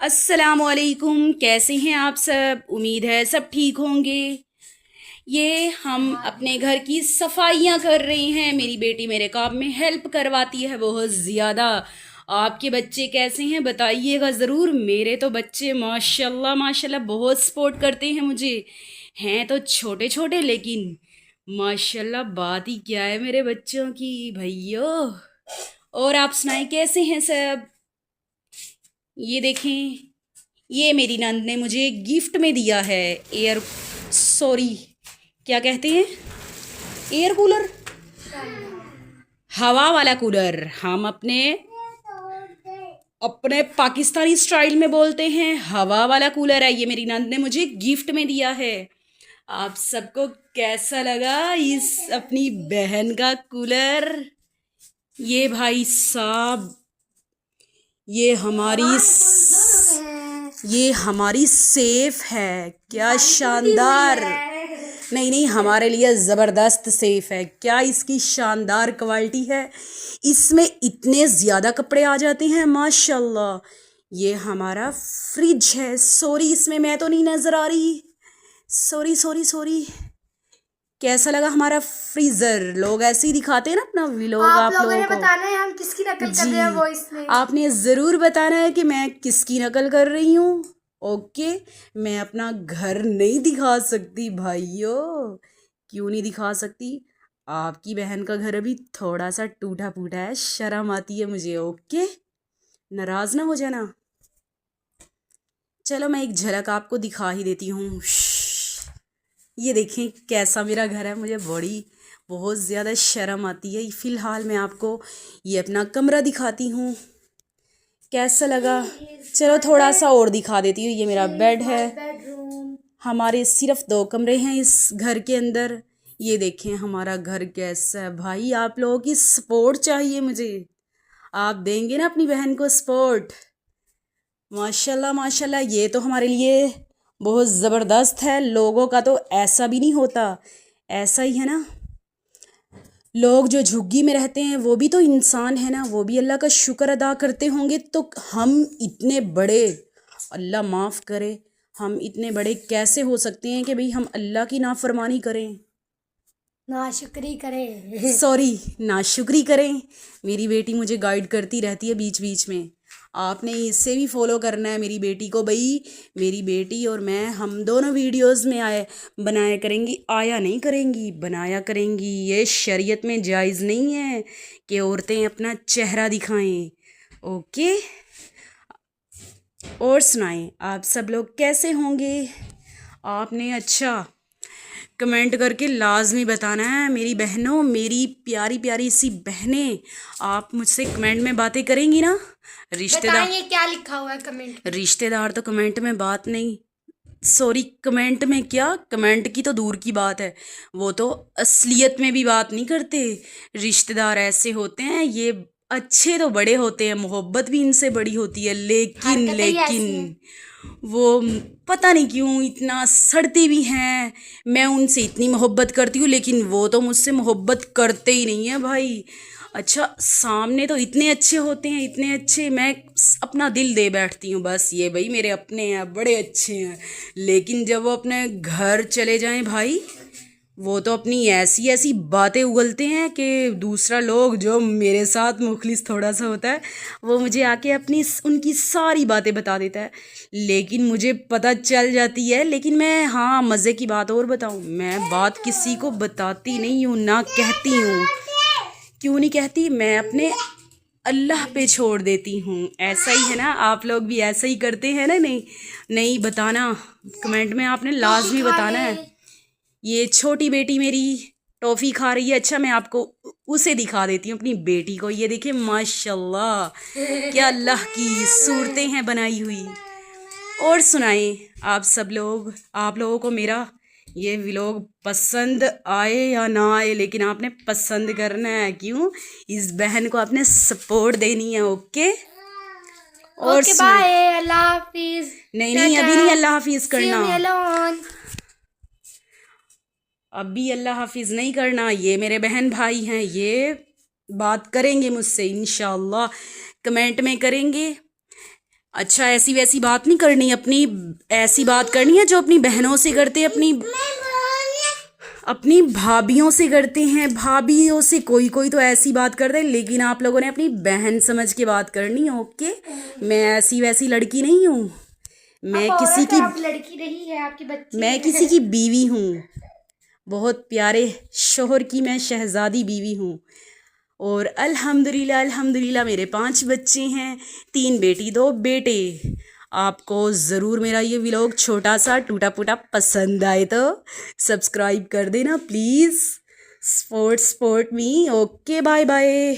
अस्सलामुअलैकुम। कैसे हैं आप सब? उम्मीद है सब ठीक होंगे। ये हम अपने घर की सफाइयाँ कर रहे हैं। मेरी बेटी मेरे काम में हेल्प करवाती है बहुत ज़्यादा। आपके बच्चे कैसे हैं बताइएगा ज़रूर। मेरे तो बच्चे माशाल्लाह माशाल्लाह बहुत सपोर्ट करते हैं मुझे। हैं तो छोटे छोटे लेकिन माशाल्लाह बात ही क्या है मेरे बच्चों की भैया। और आप सुनाएं कैसे हैं सब? ये देखें, ये मेरी नंद ने मुझे गिफ्ट में दिया है एयर, सॉरी क्या कहते हैं, एयर कूलर, हवा वाला कूलर। हम अपने अपने पाकिस्तानी स्टाइल में बोलते हैं हवा वाला कूलर है। ये मेरी नंद ने मुझे गिफ्ट में दिया है। आप सबको कैसा लगा इस अपनी बहन का कूलर? ये भाई साहब, ये हमारी सेफ है। क्या शानदार! नहीं नहीं, हमारे लिए ज़बरदस्त सेफ है। क्या इसकी शानदार क्वालिटी है। इसमें इतने ज़्यादा कपड़े आ जाते हैं माशाल्लाह। ये हमारा फ्रिज है। सॉरी, इसमें मैं तो नहीं नज़र आ रही। Sorry sorry sorry. कैसा लगा हमारा फ्रीजर? लोग ऐसे ही दिखाते हैं ना अपना व्लॉग। आप आप लोगों लोगों ने को बताना है हम किसकी नकल कर रहे हैं वॉइस में। आपने ज़रूर बताना है कि मैं किसकी नकल कर रही हूँ। ओके, मैं अपना घर नहीं दिखा सकती भाइयों। क्यों नहीं दिखा सकती? आपकी बहन का घर अभी थोड़ा सा टूटा फूटा है, शर्म आती है मुझे। ओके, नाराज़ ना हो जाना। चलो मैं एक झलक आपको दिखा ही देती हूँ। ये देखें कैसा मेरा घर है। मुझे बहुत ज़्यादा शर्म आती है। फ़िलहाल मैं आपको ये अपना कमरा दिखाती हूँ। कैसा लगा? चलो थोड़ा सा और दिखा देती हूँ। ये मेरा बेड है। बेडरूम। हमारे सिर्फ 2 कमरे हैं इस घर के अंदर। ये देखें हमारा घर कैसा है। भाई आप लोगों की सपोर्ट चाहिए मुझे। आप देंगे ना अपनी बहन को सपोर्ट? माशाल्लाह माशाल्लाह। ये तो हमारे लिए बहुत ज़बरदस्त है। लोगों का तो ऐसा भी नहीं होता। ऐसा ही है ना, लोग जो झुग्गी में रहते हैं वो भी तो इंसान है ना, वो भी अल्लाह का शुक्र अदा करते होंगे। तो हम इतने बड़े, अल्लाह माफ़ करे, हम इतने बड़े कैसे हो सकते हैं कि भाई हम अल्लाह की नाफरमानी करें? नाशुक्री करें। सॉरी, नाशुक्री करें। मेरी बेटी मुझे गाइड करती रहती है बीच बीच में। आपने इससे भी फॉलो करना है मेरी बेटी को भाई। मेरी बेटी और मैं, हम दोनों वीडियोस में बनाया करेंगी, आया नहीं करेंगी, बनाया करेंगी। ये शरीयत में जायज़ नहीं है कि औरतें अपना चेहरा दिखाएं। ओके, और सुनाएं आप सब लोग कैसे होंगे? आपने अच्छा कमेंट करके लाजमी बताना है मेरी बहनों, मेरी प्यारी प्यारी सी बहनें। आप मुझसे कमेंट में बातें करेंगी ना? रिश्तेदार, बताइए क्या लिखा हुआ है कमेंट में। रिश्तेदार तो कमेंट में बात नहीं, सॉरी कमेंट में क्या, कमेंट की तो दूर की बात है, वो तो असलियत में भी बात नहीं करते। रिश्तेदार ऐसे होते हैं, ये अच्छे तो बड़े होते हैं, मोहब्बत भी इनसे बड़ी होती है, लेकिन हरकतें ही ऐसी हैं। वो पता नहीं क्यों इतना सड़ते भी हैं। मैं उनसे इतनी मोहब्बत करती हूँ लेकिन वो तो मुझसे मोहब्बत करते ही नहीं है भाई। अच्छा, सामने तो इतने अच्छे होते हैं, इतने अच्छे, मैं अपना दिल दे बैठती हूँ बस ये भाई मेरे अपने हैं, बड़े अच्छे हैं। लेकिन जब वो अपने घर चले जाएं भाई, वो तो अपनी ऐसी ऐसी बातें उगलते हैं कि दूसरा लोग जो मेरे साथ मुखलिस थोड़ा सा होता है, वो मुझे आके अपनी उनकी सारी बातें बता देता है। लेकिन मुझे पता चल जाती है। लेकिन मैं, हाँ, मज़े की बात और बताऊँ, मैं बात किसी को बताती नहीं हूँ, ना कहती हूँ। क्यों नहीं कहती? मैं अपने अल्लाह पे छोड़ देती हूँ। ऐसा ही है ना, आप लोग भी ऐसा ही करते हैं ना? नहीं नहीं, बताना कमेंट में, आपने लाजमी बताना है। ये छोटी बेटी मेरी टॉफ़ी खा रही है। अच्छा, मैं आपको उसे दिखा देती हूँ, अपनी बेटी को। ये देखिए माशाल्लाह, क्या अल्लाह की सूरतें हैं बनाई हुई। और सुनाएं आप सब लोग, आप लोगों को मेरा ये व्लॉग पसंद आए या ना आए, लेकिन आपने पसंद करना है। क्यों? इस बहन को आपने सपोर्ट देनी है। ओके, और ओके सुनाएं। बाय, अल्लाह हाफिज। नहीं नहीं, अभी नहीं अल्लाह हाफिज सी यू करना। Me alone. अभी अल्लाह हाफिज नहीं करना। ये मेरे बहन भाई हैं, ये बात करेंगे मुझसे इंशाल्लाह, कमेंट में करेंगे। अच्छा, ऐसी वैसी बात नहीं करनी, अपनी ऐसी बात करनी है जो अपनी बहनों से करते हैं, अपनी भाभीयों से करते हैं। भाभीयों से कोई कोई तो ऐसी बात करते हैं, लेकिन आप लोगों ने अपनी बहन समझ के बात करनी है। ओके, मैं ऐसी वैसी लड़की नहीं हूँ। मैं आप किसी औरत की है, आप लड़की नहीं है, आपकी बच्ची मैं है। किसी की बीवी हूँ। बहुत प्यारे शोहर की मैं शहजादी बीवी हूँ। और अल्हम्दुलिल्लाह अल्हम्दुलिल्लाह मेरे 5 बच्चे हैं, 3 बेटी 2 बेटे। आपको ज़रूर मेरा ये व्लॉग छोटा सा टूटा फूटा पसंद आए तो सब्सक्राइब कर देना please. Support me. Okay, bye bye.